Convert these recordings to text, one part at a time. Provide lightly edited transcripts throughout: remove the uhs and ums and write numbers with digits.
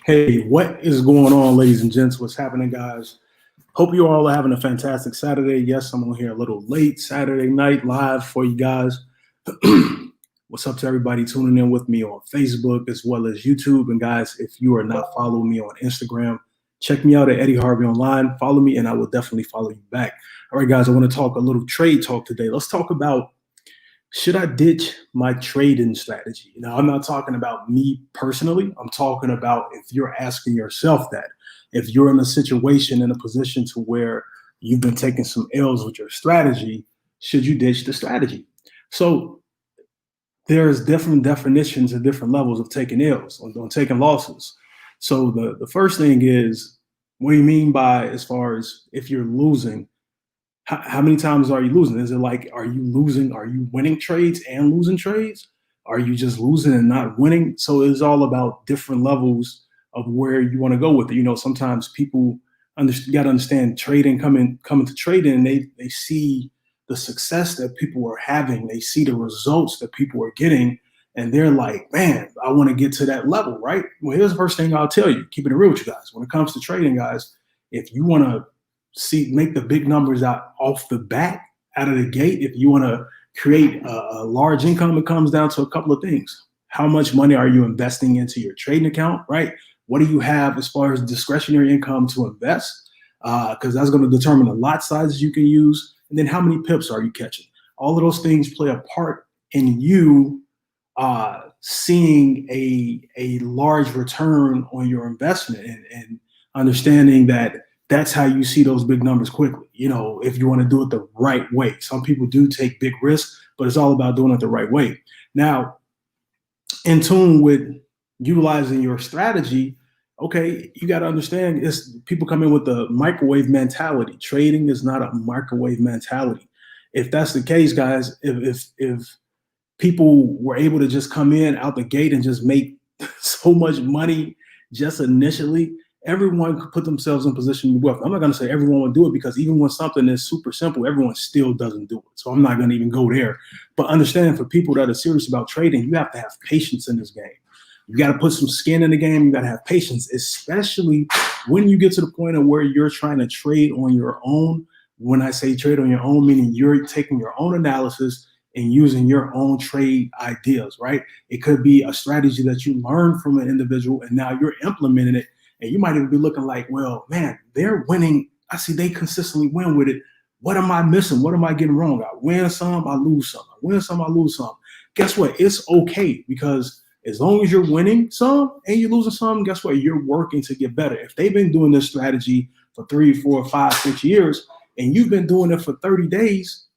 Hey, what is going on, ladies and gents? What's happening, guys? Hope you all are having a fantastic Saturday. Yes, I'm on here a little late Saturday night live for you guys. What's up to everybody tuning in with me on Facebook as well as YouTube? And guys, if you are not following me on Instagram, check me out at Eddie Harvey Online. Follow me, and I will definitely follow you back. All right, guys, I want to talk a little trade talk today. Let's talk about should I ditch my trading strategy? Now, I'm not talking about me personally. I'm talking about if you're asking yourself that, if you're in a situation, in a position to where you've been taking some L's with your strategy, should you ditch the strategy? So there's different definitions and different levels of taking L's, on taking losses. So the first thing is, what do you mean by, as far as if you're losing, how many times are you losing? Is it like, are you losing? Are you winning trades and losing trades? Are you just losing and not winning? So it's all about different levels of where you want to go with it. You know, sometimes people got to understand trading, coming to trading, and they see the success that people are having. They see the results that people are getting, and they're like, man, I want to get to that level, right? Well, here's the first thing I'll tell you, keeping it real with you guys. When it comes to trading, guys, if you want to make the big numbers out off the bat, out of the gate, if you want to create a large income, it comes down to a couple of things. How much money are you investing into your trading account, right? What do you have as far as discretionary income to invest? Because that's going to determine the lot sizes you can use. And then how many pips are you catching? All of those things play a part in you seeing a large return on your investment, and understanding that that's how you see those big numbers quickly. You know, if you want to do it the right way. Some people do take big risks, but it's all about doing it the right way. Now, in tune with utilizing your strategy, okay, you got to understand, it's people come in with the microwave mentality. Trading is not a microwave mentality. If that's the case, guys, if people were able to just come in out the gate and just make so much money just initially, everyone could put themselves in position to wealth. I'm not going to say everyone would do it, because even when something is super simple, everyone still doesn't do it. So I'm not going to even go there. But understand, for people that are serious about trading, you have to have patience in this game. You got to put some skin in the game. You got to have patience, especially when you get to the point of where you're trying to trade on your own. When I say trade on your own, meaning you're taking your own analysis and using your own trade ideas, right? It could be a strategy that you learned from an individual and now you're implementing it. And you might even be looking like, well, man, they're winning. I see they consistently win with it. What am I missing? What am I getting wrong? I win some, I lose some. I win some, I lose some. Guess what? It's okay, because as long as you're winning some and you're losing some, guess what? You're working to get better. If they've been doing this strategy for 3, 4, 5, 6 years, and you've been doing it for 30 days,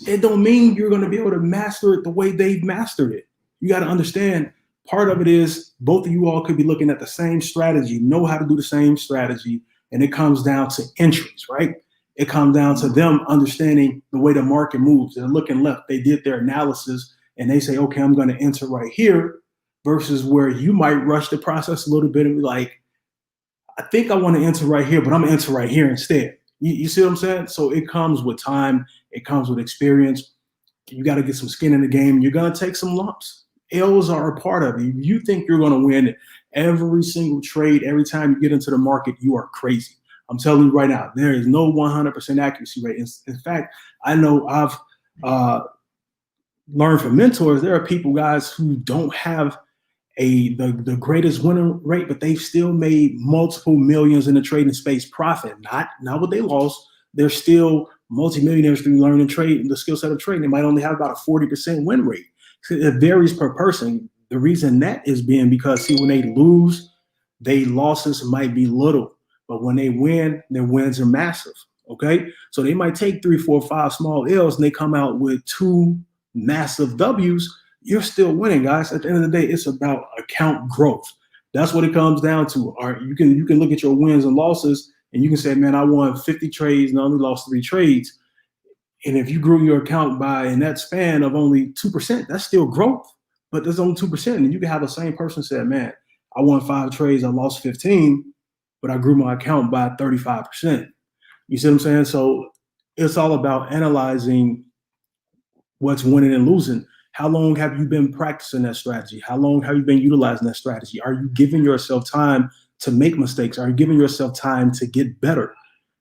it don't mean you're going to be able to master it the way they've mastered it. You got to understand, part of it is both of you all could be looking at the same strategy, know how to do the same strategy, and it comes down to entries, right? It comes down to them understanding the way the market moves. They're looking left. They did their analysis and they say, okay, I'm going to enter right here, versus where you might rush the process a little bit and be like, I think I want to enter right here, but I'm going to enter right here instead. You see what I'm saying? So it comes with time. It comes with experience. You got to get some skin in the game. You're going to take some lumps. L's are a part of it. If you think you're going to win every single trade, every time you get into the market, you are crazy. I'm telling you right now, there is no 100% accuracy rate. In fact, I know I've learned from mentors. There are people, guys, who don't have the greatest winning rate, but they've still made multiple millions in the trading space profit. Not what they lost. They're still multimillionaires through learning trade, the skill set of trading. They might only have about a 40% win rate. So it varies per person. The reason that is being because, see, when they lose, their losses might be little, but when they win, their wins are massive. Okay, so they might take 3, 4, 5 small L's and they come out with 2 massive W's. You're still winning, guys. At the end of the day, it's about account growth. That's what it comes down to. All right, you can look at your wins and losses, and you can say, man, I won 50 trades and I only lost 3 trades. And if you grew your account by in that span of only 2%, that's still growth. But there's only 2%. And you can have the same person say, man, I won 5 trades, I lost 15, but I grew my account by 35%. You see what I'm saying? So it's all about analyzing what's winning and losing. How long have you been practicing that strategy? How long have you been utilizing that strategy? Are you giving yourself time to make mistakes? Are you giving yourself time to get better?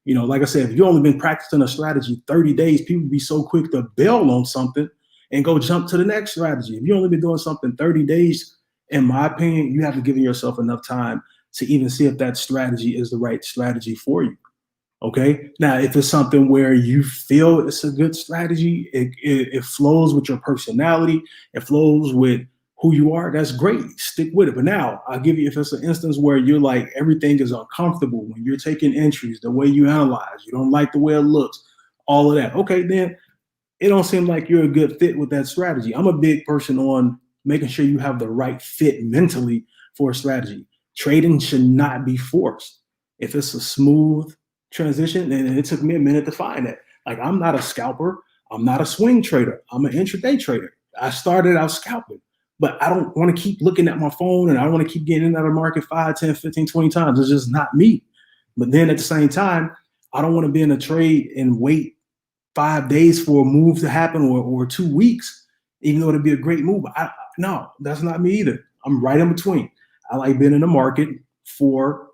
You know, like I said, if you've only been practicing a strategy 30 days, people be so quick to bail on something and go jump to the next strategy. If you've only been doing something 30 days, in my opinion, you haven't given yourself enough time to even see if that strategy is the right strategy for you. Okay. Now, if it's something where you feel it's a good strategy, it flows with your personality, it flows with who you are, that's great. Stick with it. But now I'll give you, if it's an instance where you're like, everything is uncomfortable when you're taking entries, the way you analyze, you don't like the way it looks, all of that. Okay, then it don't seem like you're a good fit with that strategy. I'm a big person on making sure you have the right fit mentally for a strategy. Trading should not be forced. If it's a smooth transition, and it took me a minute to find that. Like, I'm not a scalper. I'm not a swing trader. I'm an intraday trader. I started out scalping, but I don't want to keep looking at my phone, and I don't want to keep getting in and out of the market 5, 10, 15, 20 times. It's just not me. But then at the same time, I don't want to be in a trade and wait 5 days for a move to happen, or 2 weeks, even though it'd be a great move. No, that's not me either. I'm right in between. I like being in the market for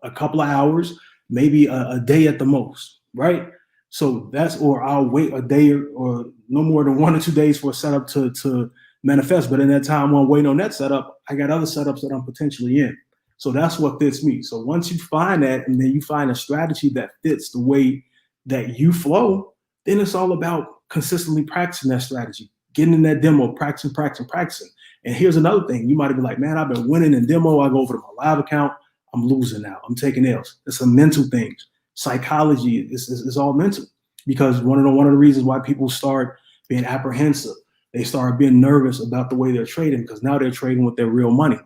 a couple of hours, maybe a day at the most, right? So that's, or I'll wait a day or no more than 1 or 2 days for a setup to manifest. But in that time, while I'm waiting on that setup, I got other setups that I'm potentially in. So that's what fits me. So once you find that, and then you find a strategy that fits the way that you flow, then it's all about consistently practicing that strategy, getting in that demo, practicing. And here's another thing. You might have been like, man, I've been winning in demo. I go over to my live account. I'm losing now. I'm taking L's. It's a mental thing. Psychology is all mental, because one of the reasons why people start being apprehensive, they start being nervous about the way they're trading, because now they're trading with their real money.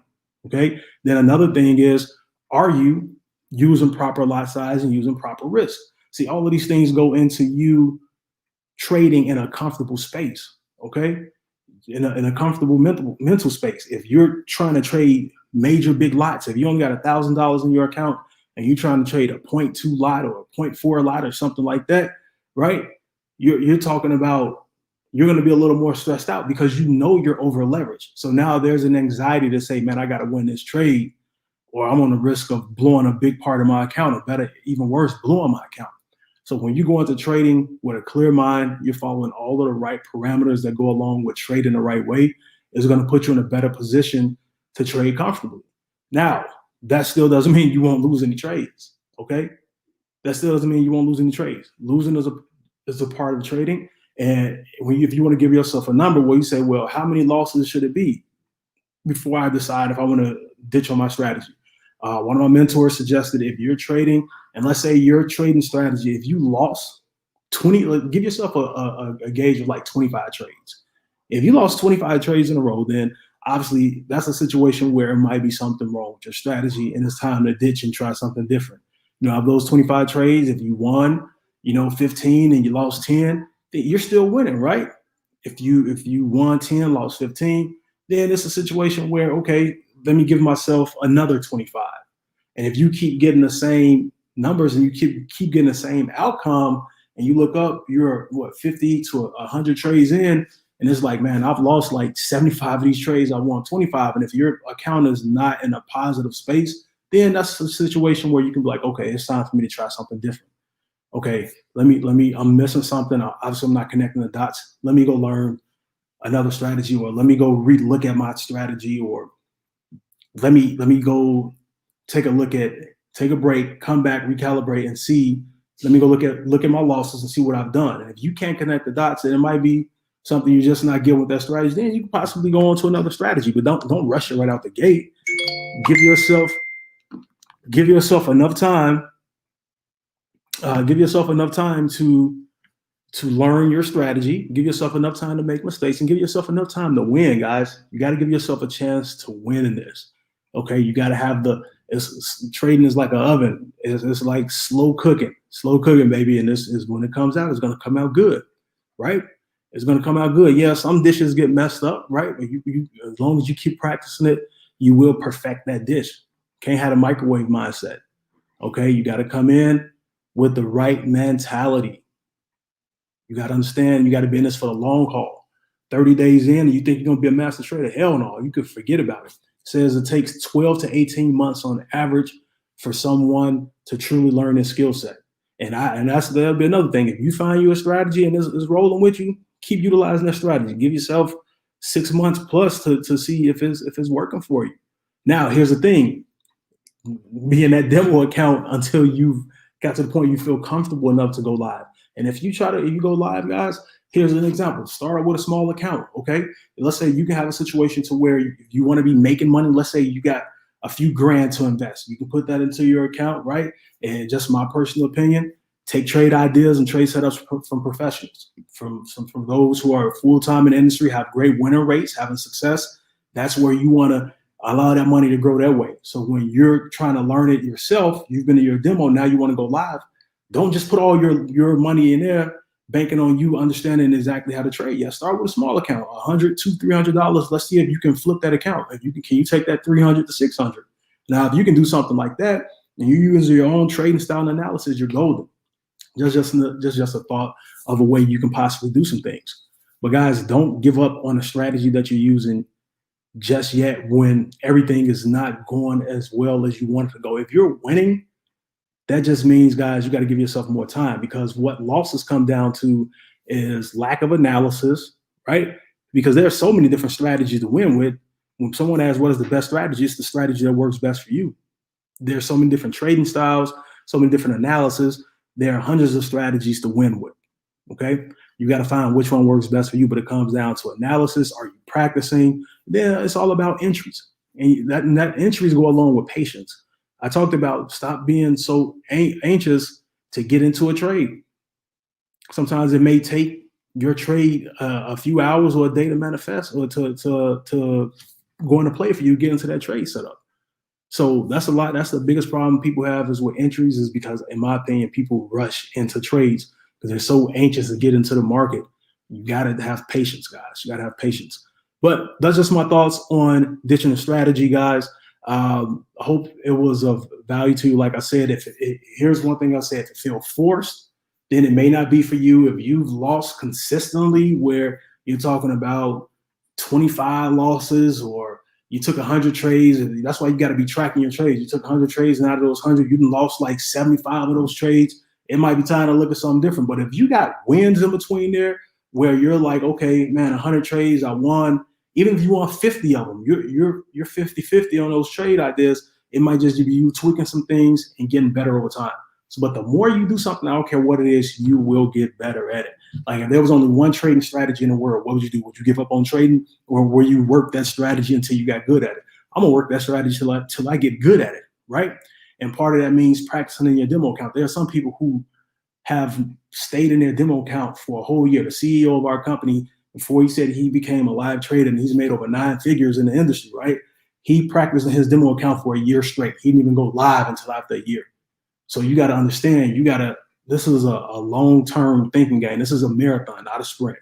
Okay. Then another thing is, are you using proper lot size and using proper risk? See, all of these things go into you trading in a comfortable space. Okay. In a comfortable mental space. If you're trying to trade major big lots, if you only got $1,000 in your account and you're trying to trade a 0.2 lot or a 0.4 lot or something like that, right? You're talking about, you're going to be a little more stressed out because you know you're over leveraged. So now there's an anxiety to say, man, I got to win this trade, or I'm on the risk of blowing a big part of my account, or better, even worse, blowing my account. So when you go into trading with a clear mind, you're following all of the right parameters that go along with trading the right way, is going to put you in a better position to trade comfortably. Now, that still doesn't mean you won't lose any trades, okay? That still doesn't mean you won't lose any trades. Losing is a part of trading. And if you want to give yourself a number, well, you say, well, how many losses should it be before I decide if I want to ditch on my strategy? One of my mentors suggested, if you're trading, and let's say your trading strategy, if you lost 20, give yourself a gauge of like 25 trades. If you lost 25 trades in a row, then obviously that's a situation where it might be something wrong with your strategy, and it's time to ditch and try something different. You know, of those 25 trades, if you won, 15 and you lost 10, then you're still winning, right? If you won 10, lost 15, then it's a situation where, okay, let me give myself another 25. And if you keep getting the same numbers and you keep getting the same outcome, and you look up, you're 50 to 100 trades in, and it's like, man, I've lost like 75 of these trades, I won 25. And if your account is not in a positive space, then that's a situation where you can be like, okay, it's time for me to try something different. Okay, I'm missing something. Obviously, I'm not connecting the dots. Let me go learn another strategy, or let me go look at my strategy, or let me go take a break, come back, recalibrate, and see. Let me go look at my losses and see what I've done. And if you can't connect the dots, then it might be something you're just not getting with that strategy. Then you can possibly go on to another strategy, but don't rush it right out the gate. Give yourself enough time. Give yourself enough time to learn your strategy. Give yourself enough time to make mistakes, and give yourself enough time to win, guys. You got to give yourself a chance to win in this. Okay, you got to have trading is like an oven. It's like slow cooking, baby. And this is when it comes out, it's going to come out good, right? It's going to come out good. Yeah, some dishes get messed up, right? But you as long as you keep practicing it, you will perfect that dish. Can't have a microwave mindset. Okay, you got to come in with the right mentality. You got to understand, you got to be in this for the long haul. 30 days in and you think you're going to be a master trader. Hell no, you could forget about it. It says it takes 12 to 18 months on average for someone to truly learn their skill set. And that'll be another thing. If you find you a strategy and it's rolling with you, keep utilizing that strategy. Give yourself 6 months plus to see if it's working for you. Now, here's the thing. Be in that demo account until you've got to the point you feel comfortable enough to go live. And if you go live, guys, here's an example. Start with a small account, okay? Let's say you can have a situation to where you want to be making money. Let's say you got a few grand to invest. You can put that into your account, right? And just my personal opinion, take trade ideas and trade setups from professionals, from those who are full-time in the industry, have great winning rates, having success. That's where you want to allow that money to grow that way. So when you're trying to learn it yourself, you've been in your demo, now you want to go live. Don't just put all your money in there, banking on you understanding exactly how to trade. Yeah, start with a small account, $100, $200, $300. Let's see if you can flip that account. If you can you take that 300 to 600? Now, if you can do something like that and you use your own trading style and analysis, you're golden. Just a thought of a way you can possibly do some things. But guys, don't give up on the strategy that you're using just yet when everything is not going as well as you want it to go. If you're winning, that just means, guys, you got to give yourself more time, because what losses come down to is lack of analysis, right? Because there are so many different strategies to win with. When someone asks what is the best strategy, it's the strategy that works best for you. There's so many different trading styles, so many different analysis. There are hundreds of strategies to win with, okay? You got to find which one works best for you, but it comes down to analysis. Are you practicing? Then it's all about entries. And that entries go along with patience. I talked about stop being so anxious to get into a trade. Sometimes it may take your trade a few hours or a day to manifest or to go into play for you to get into that trade setup. So that's the biggest problem people have is with entries, is because, in my opinion, people rush into trades because they're so anxious to get into the market. You got to have patience, guys. You got to have patience. But that's just my thoughts on ditching the strategy, guys. I hope it was of value to you. Like I said, here's one thing I'll say: if you feel forced, then it may not be for you. If you've lost consistently, where you're talking about 25 losses, or you took 100 trades, and that's why you got to be tracking your trades. You took 100 trades, and out of those 100, you lost like 75 of those trades. It might be time to look at something different. But if you got wins in between there, where you're like, okay, man, 100 trades, I won. Even if you want 50 of them, you're 50-50 on those trade ideas. It might just be you tweaking some things and getting better over time. So, but the more you do something, I don't care what it is, you will get better at it. Like if there was only one trading strategy in the world, what would you do? Would you give up on trading, or will you work that strategy until you got good at it? I'm gonna work that strategy till I get good at it, right? And part of that means practicing in your demo account. There are some people who have stayed in their demo account for a whole year. The CEO of our company, before he said he became a live trader and he's made over 9 figures in the industry, right? He practiced in his demo account for a year straight. He didn't even go live until after a year. So you got to understand, this is a long-term thinking game. This is a marathon, not a sprint.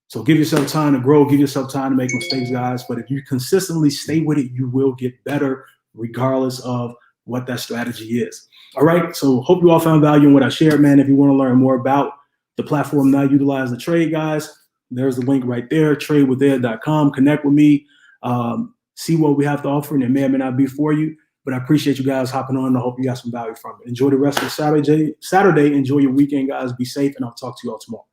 So give yourself time to grow, give yourself time to make mistakes, guys. But if you consistently stay with it, you will get better regardless of what that strategy is. All right, so hope you all found value in what I shared, man. If you want to learn more about the platform that I utilize to trade, guys, there's the link right there, tradewithed.com. Connect with me, see what we have to offer, and it may or may not be for you. But I appreciate you guys hopping on, and I hope you got some value from it. Enjoy the rest of Saturday. Enjoy your weekend, guys. Be safe, and I'll talk to you all tomorrow.